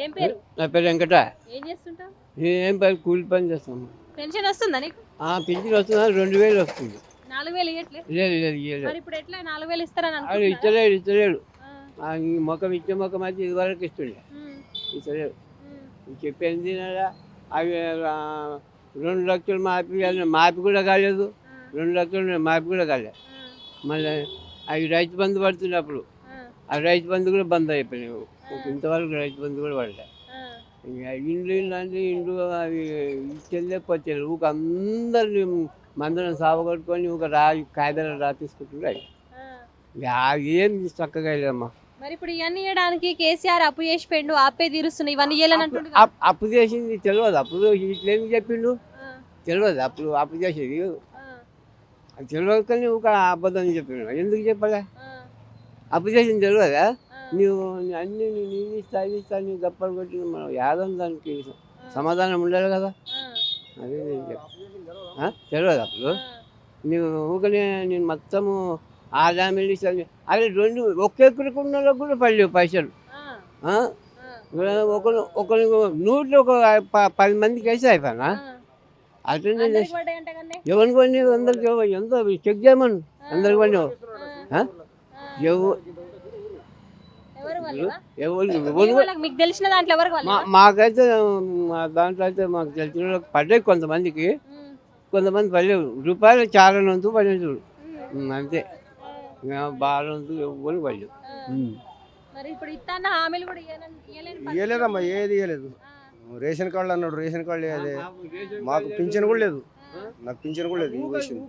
ఏం పేరు? నా పేరు వెంకట. ఏం చేస్తుంటావు? ఏం పని కూలి పని చేస్తాము. పెన్షన్ వస్తుందా నీకు? పింఛన్ వస్తుందా? 2000 వస్తుంది. 4000 ఇయ్యట్లే? లేదు లేదు ఇయ్యలేదు. మరి ఇప్పుడు ఎట్లా 4000 ఇస్తారని అది అనుకుంటున్నారా? ఇస్తలేడు. ఆ, ఈ ముఖం ఇచ్చే ముఖం అయితే ఇది వరకు ఇస్తుండే, ఉమ్, ఇస్తలేడు. ఉమ్, చెప్పేది తినాలా? అవి 2 లక్షలు మాపి కూడా కాలేదు. ఆ, 2 లక్షలు మాపి కూడా కాలేదు. ఆ, మళ్ళీ అవి రైతు బంధు పడుతున్నప్పుడు ఆ, ఆ రైతు బంధు కూడా బంద్ అయిపోయినాయి. ఆ. ఇంతవరకు రైతు బంధు కూడా పడలే. ఆ, ఇక ఇండ్లు అంటే ఇండ్లు అవి ఇచ్చేదే వచ్చారు. ఊక అందరిని మందరం సావగొట్టుకొని ఒక కాగితాలు తీసుకుంటున్నాయి. ఆ. ఏం చక్కగా వెళ్ళమ్మా. మరి ఇప్పుడు ఇవన్నీ ఇవ్వడానికి కేసీఆర్ అప్పు చేసి పెండు ఆపే తీరుస్తున్నాయి ఇవన్నీ ఇయ్యాలని అంటుండు కదా? అప్పు చేసింది తెలియదు. అప్పుడు ఇట్లేమి చెప్పిండు ఆ, తెలియదు. అప్పుడు అప్పు చేసేది ఆ, అది తెలియదు. కానీ ఒక అబద్ధం చెప్పిండు. ఎందుకు చెప్పలే? ఆ, అప్పు చేసింది తెలియదా? ఆ, నువ్వు అన్ని నేను ఇస్తా నీకు గప్పలు కొట్టి మనం యాదం దానికి సమాధానం ఉండాలి కదా. ఆ, అదే నేను తెలియదు. అప్పుడు నువ్వు ఊకనే నేను మొత్తము ఆదాయం ఇస్తాను. అదే 2 ఒక్కొక్కరికి ఉన్న వాళ్ళకి కూడా పడలేవు పైసలు. ఆ, ఆ? ఆ, ఒకరికి 100లో ఒక 10 మందికి వేసి అయిపోయినా ఆ. అట్లనే అందరికి పడ్డాయంట కన్నే? ఎవరికి పడి అందరికి ఎంత చెక్ చేయమను. అందరికి పడినావు. ఆ, ఆ. ఎవరు ఎవరు వాళ్ళవా? ఎవరు వాళ్ళకి మీకు తెలిసిన దాంట్లో ఎవరు వాళ్ళవా? మాకైతే మా దాంట్లో అయితే మాకు తెలిసిన వాళ్ళకి పడ్డాయి. కొంతమందికి ఉమ్, కొంతమంది పడలేవు. రూపాయలు చాలా వంతు పడేది చూడు. ఉమ్, అంతే. బాగా వంతు ఎవరు పడలేవు. ఆ. మరి ఇప్పుడు ఇస్తాన్న హామీలు కూడా ఇయ్యలేని పరిస్థితి. ఇవ్వలేదమ్మా, ఏది ఇవ్వలేదు. ఆ, రేషన్ కార్డు అన్నాడు, రేషన్ కార్డు లేదు. మాకు పింఛన్ కూడా లేదు. నాకు పింఛన్ కూడా లేదు. ఇవ్వేసింది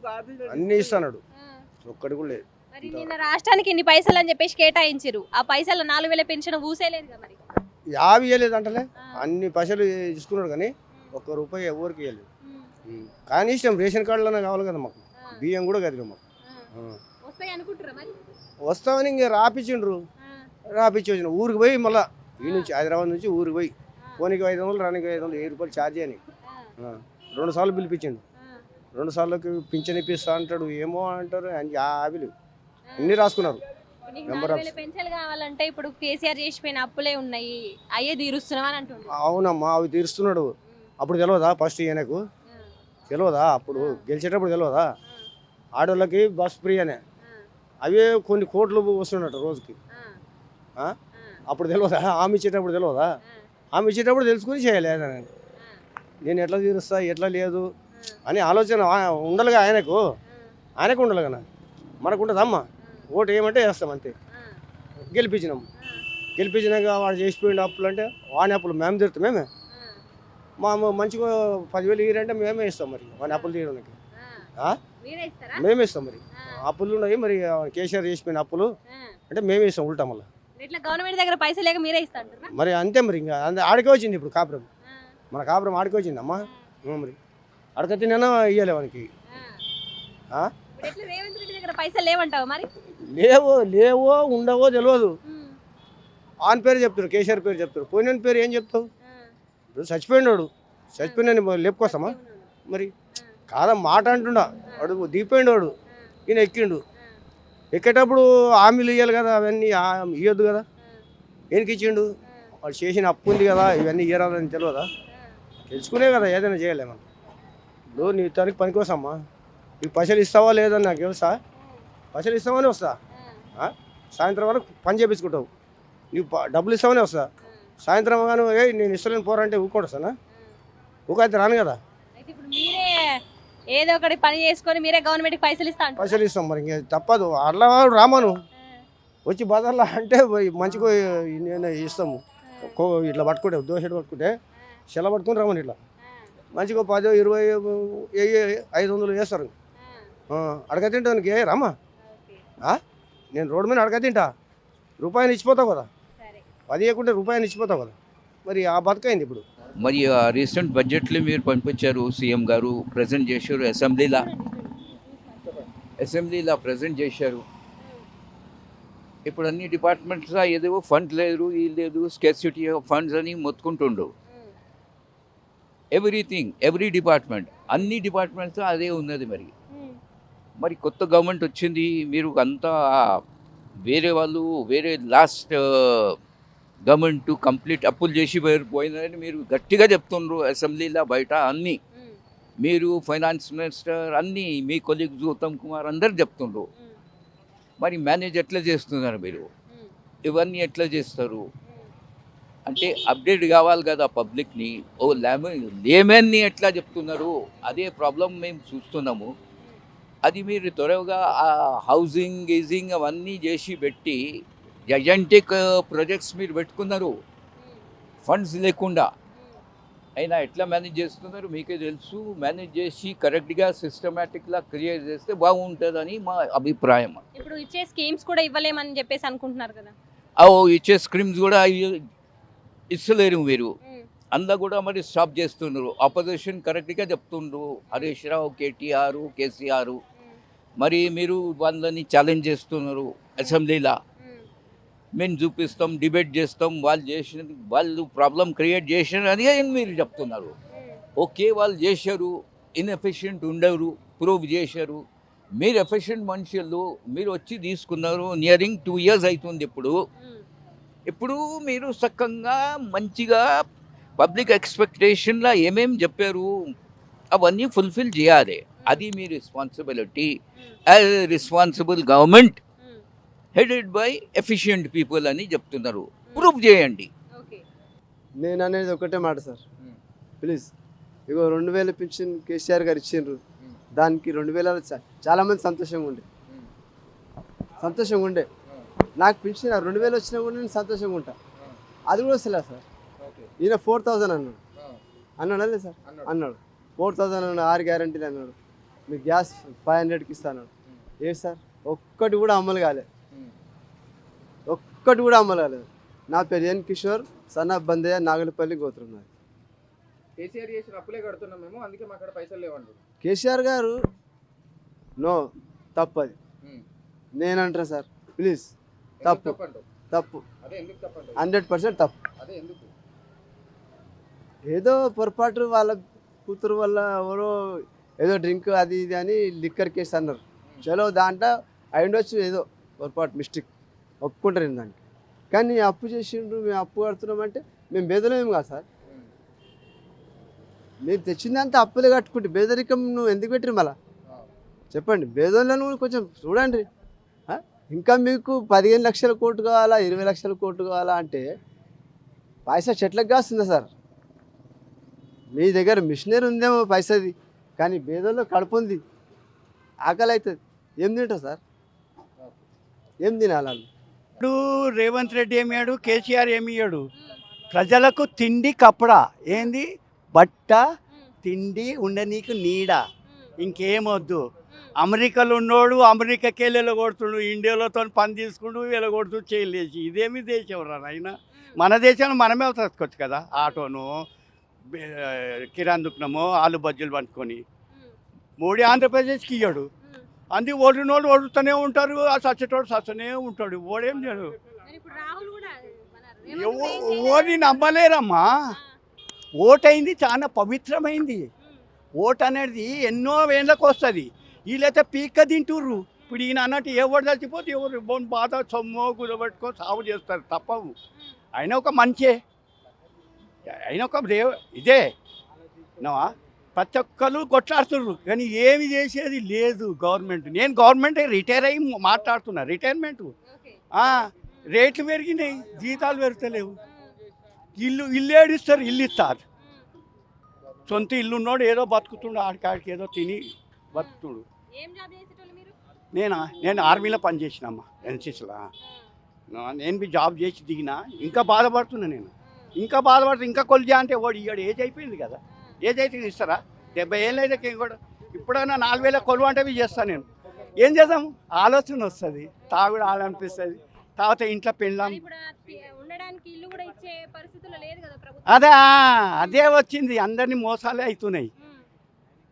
అన్నీ ఇస్తాడు, ఆ. ఒక్కటి కూడా లేదు. మరి నిన్న రాష్ట్రానికి ఇన్ని పైసలు అని చెప్పేసి కేటాయించారు. ఆ పైసలు 4000 పెన్షన్ ఊసేలేదు కదా మరి. యాభై ఇవ్వలేదు అంటలే. ఆ. అన్ని పైసలు తీసుకున్నాడు కానీ ఒక్క రూపాయి ఎవరికి ఇవ్వలేదు. ఉమ్, కానీ ఇష్టం రేషన్ కార్డులోనే కావాలి కదా మాకు. ఆ, బియ్యం కూడా కదిగా మాకు. ఆ. వస్తాయి అనుకుంటారా మరి? వస్తామని ఇంక రాపిచ్చిండ్రు. ఆ, రాపిచ్చి వచ్చిన ఊరికి పోయి మళ్ళీ ఈ నుంచి హైదరాబాద్ నుంచి ఊరికి పోయి ఆ, పోనీకి 500 రానికి 500 1000 ఛార్జ్ అని ఆ, 2 సార్లు పిలిపించిండు. ఆ, 2 సార్లకి పింఛన్ ఇప్పిస్తా అంటాడు. ఏమో అంటారు. యాభీలు అన్నీ రాసుకున్నారు. నీకు నెంబర్ 4000 పెన్షన్ కావాలంటే ఇప్పుడు కేసీఆర్ చేసిపోయిన అప్పులే ఉన్నాయి, అయ్యే తీరుస్తున్నాం అని అంటుండు. అవునమ్మా, అవి తీరుస్తున్నాడు. అప్పుడు తెలియదా? ఫస్ట్ ఈయనకు తెలియదా? అప్పుడు గెలిచేటప్పుడు తెలియదా? ఆడోళ్ళకి బస్ ఫ్రీ అనే అవే కొన్ని కోట్లు వస్తున్నట్టు రోజుకి. అప్పుడు తెలియదా? హామీ ఇచ్చేటప్పుడు తెలియదా? హామీ ఇచ్చేటప్పుడు తెలుసుకుని చేయాలి. నేను ఎట్లా తీరుస్తా ఎట్లా లేదు అని ఆలోచన ఉండాలిగా ఆయనకు. ఆయనకు ఉండాలి కదా, మనకు ఉంటుందమ్మా. ఓటు ఏమంటే వేస్తాం అంతే. గెలిపించినాం. గెలిపించినాక వాడు చేసిపోయిన అప్పులు అంటే వాని అప్పులు మేము తీరుతాం. మేమే మంచిగా 10,000 ఇయ్యారంటే మేమే ఇస్తాం. మరి వాని అప్పులు తీయడానికి మేమే ఇస్తాం. మరి అప్పులు ఉన్నాయి. మరి కేసీఆర్ చేసిపోయిన అప్పులు అంటే మేమే ఇస్తాం ఉల్టా మళ్ళీ. ఇట్లా గవర్నమెంట్ దగ్గర పైసలు లేక మీరే ఇస్తా అంటారా? మరి అంతే. మరి ఇంకా ఆడికే వచ్చింది ఇప్పుడు కాపురం. మన కాపురం ఆడికే వచ్చింది అమ్మా. మరి అడక తిన్నా ఇయ్యలే వానికి. ఇప్పుడు ఎట్లా రేవంత్ రెడ్డి దగ్గర పైసలు లేవంటావు మరి? లేవో ఉండవో తెలియదు. ఆన్ పేరు చెప్తారు, కేసీఆర్ పేరు చెప్తారు. పోయిన పేరు ఏం చెప్తావు? ఇప్పుడు చచ్చిపోయినాడు, చచ్చిపోయినా లేపుకొస్తామా? మరి కాదా మాట అంటుండా. వాడు దిగిపోయినాడు, ఈయన ఎక్కిండు. ఎక్కేటప్పుడు హామీలు ఇవ్వాలి కదా, అవన్నీ ఇవ్వద్దు కదా. ఏనికి ఇచ్చిండు? వాడు చేసిన అప్పు ఉంది కదా, ఇవన్నీ ఇయ్యరాదని తెలియదా? తెలుసుకునే కదా ఏదైనా చేయలే మనం. ఇప్పుడు నీ తనకి పనికోసమ్మా. ఈ పైసలు ఇస్తావా లేదని నాకు తెలుసా? పైసలు ఇస్తామని వస్తా. సాయంత్రం వరకు పని చేయించుకుంటావు. నీవు డబ్బులు ఇస్తామని వస్తా. సాయంత్రం కానీ నేను ఇస్తలేను పోరంటే ఊకోడు వస్తానా? ఊకైతే రాను కదా. అయితే ఇప్పుడు మీరే ఏదో ఒకటి పని చేసుకొని మీరే గవర్నమెంట్కి పైసలు ఇస్తా అంటారు. పైసలు ఇస్తాం. మరి ఇంక తప్పదు. అట్లా రామాను వచ్చి బజార్లో అంటే మంచిగా నేను ఇస్తాము. ఇట్లా పట్టుకుంటే దోశ పట్టుకుంటే సెల పట్టుకుని రమ్మని ఇట్లా మంచిగా 10, 20, 500 వేస్తారు. అడగ తింటానికి రమ్మా. నేను రోడ్డు మీద అడగ తింటా. రూపాయలు ఇచ్చిపోతావు కదా. 10 ఇవ్వకుంటే రూపాయలు ఇచ్చిపోతావు కదా. మరి ఆ బతకైంది ఇప్పుడు. మరి రీసెంట్ బడ్జెట్లో మీరు పంపించారు, సీఎం గారు ప్రజెంట్ చేశారు, అసెంబ్లీలో ప్రజెంట్ చేశారు. ఇప్పుడు అన్ని డిపార్ట్మెంట్స్ ఏదో ఫండ్ లేదు, ఈ లేదు, స్కేర్సిటీ ఆఫ్ ఫండ్స్ అని మొత్తుకుంటుండ్రు. ఎవ్రీ డిపార్ట్మెంట్, అన్ని డిపార్ట్మెంట్స్ అదే ఉన్నది. మరి కొత్త గవర్నమెంట్ వచ్చింది, మీరు అంతా వేరే వాళ్ళు లాస్ట్ గవర్నమెంట్ కంప్లీట్ అప్పులు చేసి పోయిందని మీరు గట్టిగా చెప్తుండ్రు అసెంబ్లీలో బయట అన్నీ. మీరు ఫైనాన్స్ మినిస్టర్ అన్నీ మీ కొలీగ్స్ ఉత్తమ్ కుమార్ అందరు చెప్తుండ్రు. మరి మేనేజ్ ఎట్లా చేస్తున్నారు మీరు? ఇవన్నీ ఎట్లా చేస్తారు అంటే అప్డేట్ కావాలి కదా పబ్లిక్ని. ఓ లేమన్ని ఎట్లా చెప్తున్నారు, అదే ప్రాబ్లం మేము చూస్తున్నాము. అది మీరు త్వరగా ఆ హౌసింగ్ గీజింగ్ అవన్నీ చేసి పెట్టి జయంటిక్ ప్రాజెక్ట్స్ మీరు పెట్టుకున్నారు ఫండ్స్ లేకుండా. అయినా ఎట్లా మేనేజ్ చేస్తున్నారు మీకే తెలుసు. మేనేజ్ చేసి కరెక్ట్గా సిస్టమేటిక్గా క్రియేట్ చేస్తే బాగుంటుందని మా అభిప్రాయం. ఇప్పుడు ఇచ్చే స్కీమ్స్ కూడా ఇవ్వలేమని చెప్పేసి అనుకుంటున్నారు కదా. ఇచ్చే స్కీమ్స్ కూడా ఇస్తలేరు మీరు. అందులో కూడా మరి స్టాప్ చేస్తున్నారు. ఆపోజిషన్ కరెక్ట్గా చెప్తుండ్రు, హరీష్ రావు, కేటీఆర్, కేసీఆర్. మరి మీరు వాళ్ళని ఛాలెంజ్ చేస్తున్నారు అసెంబ్లీలో. మేము చూపిస్తాం, డిబేట్ చేస్తాం, వాళ్ళు ప్రాబ్లం క్రియేట్ చేసినారు అని మీరు చెప్తున్నారు. ఓకే, వాళ్ళు చేశారు, ఇన్ఎఫిషియెంట్ ఉండరు, ప్రూవ్ చేశారు. మీరు ఎఫిషియెంట్ మనుషులు, మీరు వచ్చి తీసుకున్నారు. నియరింగ్ 2 years అవుతుంది. ఇప్పుడు మీరు చక్కగా మంచిగా పబ్లిక్ ఎక్స్పెక్టేషన్లో ఏమేమి చెప్పారు అవన్నీ ఫుల్ఫిల్ చేయాలి. అది మీ responsibility as responsible government headed by efficient people అని చెప్తున్నారు. ప్రూవ్ చేయండి. నేను అనేది ఒకటే మాట సార్, ప్లీజ్. ఇగో 2000 పింఛన్ కేసీఆర్ గారు ఇచ్చిండ్రు. దానికి 2000 చాలామంది సంతోషంగా ఉండే. నాకు పింఛన్ 2000 వచ్చినా కూడా నేను సంతోషంగా ఉంటా. అది కూడా వస్తలే సార్. ఈయన 4000 అన్నాడు లేదు సార్, అన్నాడు 4000 అన్నాడు, 6 గ్యారంటీలు అన్నాడు, మీకు గ్యాస్ 500కి ఇస్తాను. ఏ సార్ ఒక్కటి కూడా అమలు కాలేదు. నా పేరు ఎన్ కిషోర్, సన్ ఆఫ్ బందయ్య, నాగలపల్లి గోత్రం నాది. కేసీఆర్ చేసిన అప్పులే కడుతున్నాం మేము, అందుకే మా కాడ పైసలు లేవండి. కేసీఆర్ గారు నో, తప్పది. నేనంటాను సార్, ప్లీజ్. తప్పు 100% తప్పు. ఏదో పొరపాటు వాళ్ళ కూతురు వల్ల ఎవరో ఏదో డ్రింక్ అది ఇది అని లిక్కర్ కేసు అన్నారు. చలో దాంట్లో అయి ఉండొచ్చు, ఏదో పొరపాటు మిస్టేక్ ఒప్పుకుంటారు నేను దానికి. కానీ అప్పు చేసిండ్రు, మేము అప్పు కడుతున్నామంటే మేము బేదలేము కాదు సార్. మీరు తెచ్చిందంతా అప్పులే కట్టుకుంటే బేదరికం నువ్వు ఎందుకు పెట్టిరు మళ్ళా చెప్పండి. బేదోళ్ళను కొంచెం చూడండి. ఇంకా మీకు 15 లక్షల కోట్లు కావాలా, 20 లక్షల కోట్లు కావాలా అంటే పైసా చెట్లకు కాస్తుందా సార్? మీ దగ్గర మిషనరీ ఉందేమో పైసది, కానీ బేదోళ్ళు కడుపు ఉంది, ఆకలి అవుతుంది. ఏం తింటారు సార్? ఏం తినాలి వాళ్ళు? ఇప్పుడు రేవంత్ రెడ్డి ఏమయ్యాడు, కేసీఆర్ ఏమయ్యాడు? ప్రజలకు తిండి కప్పడా ఏంది, బట్ట, తిండి, ఉండనీకు నీడ, ఇంకేమొద్దు. అమెరికాలో ఉన్నోడు అమెరికాకి వెళ్ళి వెళ్ళగొడుతుండు, ఇండియాలోతో పని తీసుకుంటూ వెళ్ళగొడుతూ చేయలేసి. ఇదేమి దేశం రా నాయన? మన దేశంలో మనమే తీసుకోవచ్చు కదా. ఆటోను, కిరాణా దుకాణము, ఆలు బజ్జీలు పట్టుకొని. మోడీ ఆంధ్రప్రదేశ్కి ఇయ్యాడు, అందుకు ఓడినోడు ఓడుతూనే ఉంటారు, ఆ సచ్చేటోడు సచ్చనే ఉంటాడు. ఓడేం చేయడు. ఓడి నమ్మలేరమ్మా. ఓటైంది చాలా పవిత్రమైంది. ఓటు అనేది ఎన్నో వేళ్ళకి వస్తుంది. వీళ్ళైతే పీక్క తింటుర్రు. ఇప్పుడు ఈయన అన్నట్టు ఎవరు చచ్చిపోతే ఎవరు బాధ సొమ్ము కుదబెట్టుకో సాగు చేస్తారు, తప్పవు. అయినా ఒక మంచే, అయినా ఒక ఇదే నవా ప్రతి ఒక్కరు కొట్లాడుతుర్రు, కానీ ఏమి చేసేది లేదు గవర్నమెంట్. నేను గవర్నమెంట్ రిటైర్ అయ్యి మాట్లాడుతున్నా. రిటైర్మెంట్ రేట్లు పెరిగినాయి, జీతాలు పెరుగుతలేవు. ఇల్లు ఏడిస్తారు, ఇల్లు ఇస్తారు. సొంత ఇల్లు ఉన్నాడు ఏదో బతుకుతుండు, ఆడికాడికి ఏదో తిని బతుకుతుడు. నేను ఆర్మీలో పనిచేసినమ్మా, ఎన్సీసీలో. నేను జాబ్ చేసి దిగినా. ఇంకా బాధపడుతున్నా నేను, ఇంకా కొలిజా అంటే వాడు ఇవాడు ఏజ్ అయిపోయింది కదా. ఏజ్ అయితే ఇస్తారా? 70 ఏళ్ళు అయితే కూడా ఇప్పుడైనా 4000 కొలువు అంటే చేస్తాను నేను. ఏం చేద్దాం, ఆలోచన వస్తుంది, తాగుడు ఆలనిపిస్తుంది. తర్వాత ఇంట్లో పెళ్ళాం, అదే వచ్చింది. అందరినీ మోసాలే అవుతున్నాయి.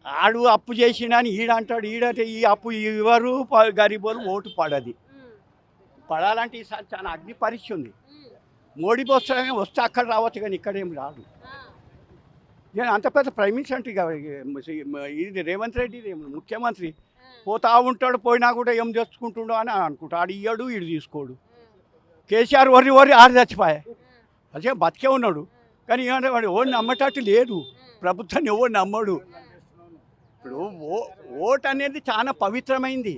ఆడు అప్పు చేసినని ఈడంటాడు, ఈడంటే ఈ అప్పు ఇవ్వరు, గరీబోలు ఓటు పడది. పడాలంటే ఈసారి చాలా అగ్ని పరీక్ష ఉంది. మోడీ వస్తే అక్కడ రావచ్చు, కానీ ఇక్కడేం రాదు. నేను అంత పెద్ద ప్రైమ్ మినిస్టర్ అంటే ఇది రేవంత్ రెడ్డి ముఖ్యమంత్రి పోతా ఉంటాడు, పోయినా కూడా ఏం చేసుకుంటుండో అని అనుకుంటా. ఆడు ఇయ్యాడు, ఈడు తీసుకోడు. కేసీఆర్ వరి ఆరు చచ్చిపోయాయి. అదే బతికే ఉన్నాడు కానీ ఏమంటే వాడు ఎవరు నమ్మటట్టు లేదు, ప్రభుత్వాన్ని ఎవరు నమ్మడు. ఇప్పుడు ఓటు అనేది చాలా పవిత్రమైంది.